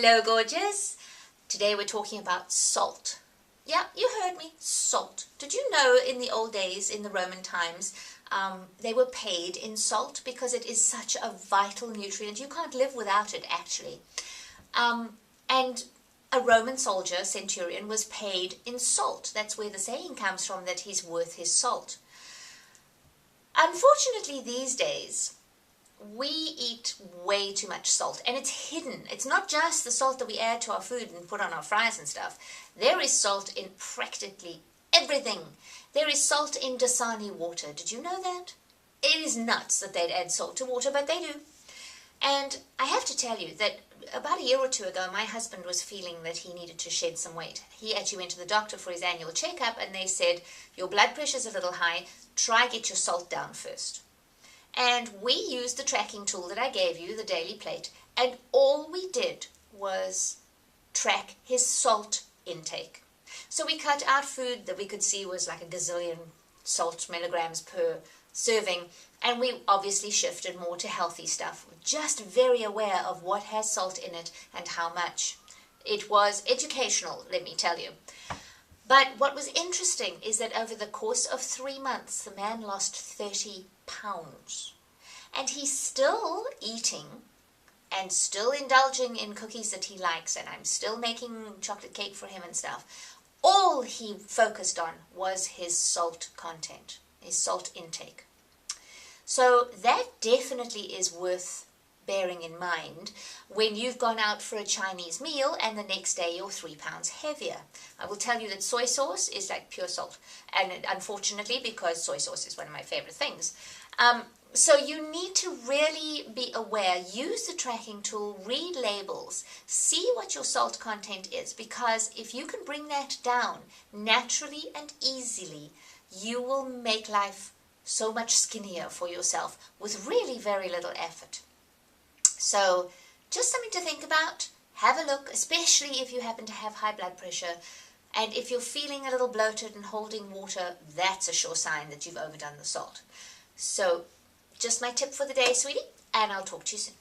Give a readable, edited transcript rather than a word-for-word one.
Hello, gorgeous. Today we're talking about salt. Yeah, you heard me, salt. Did you know in the old days, in the Roman times, they were paid in salt because it is such a vital nutrient. You can't live without it, actually. And a Roman soldier, centurion, was paid in salt. That's where the saying comes from, that he's worth his salt. Unfortunately, these days, we eat way too much salt, and it's hidden. It's not just the salt that we add to our food and put on our fries and stuff. There is salt in practically everything. There is salt in Dasani water. Did you know that? It is nuts that they'd add salt to water, but they do. And I have to tell you that about a year or two ago, my husband was feeling that he needed to shed some weight. He actually went to the doctor for his annual checkup, and they said, your blood pressure's a little high, try get your salt down first. And we used the tracking tool that I gave you, the Daily Plate, and all we did was track his salt intake. So we cut out food that we could see was like a gazillion salt milligrams per serving, and we obviously shifted more to healthy stuff, just very aware of what has salt in it and how much. It was educational, let me tell you. But what was interesting is that over the course of 3 months, the man lost 30 pounds. And he's still eating and still indulging in cookies that he likes, and I'm still making chocolate cake for him and stuff. All he focused on was his salt content, his salt intake. So that definitely is worth bearing in mind when you've gone out for a Chinese meal and the next day you're 3 pounds heavier. I will tell you that soy sauce is like pure salt, and unfortunately, because soy sauce is one of my favorite things. So you need to really be aware, use the tracking tool, read labels, see what your salt content is, because if you can bring that down naturally and easily, you will make life so much skinnier for yourself with really very little effort. So just something to think about. Have a look, especially if you happen to have high blood pressure. And if you're feeling a little bloated and holding water, that's a sure sign that you've overdone the salt. So just my tip for the day, sweetie, and I'll talk to you soon.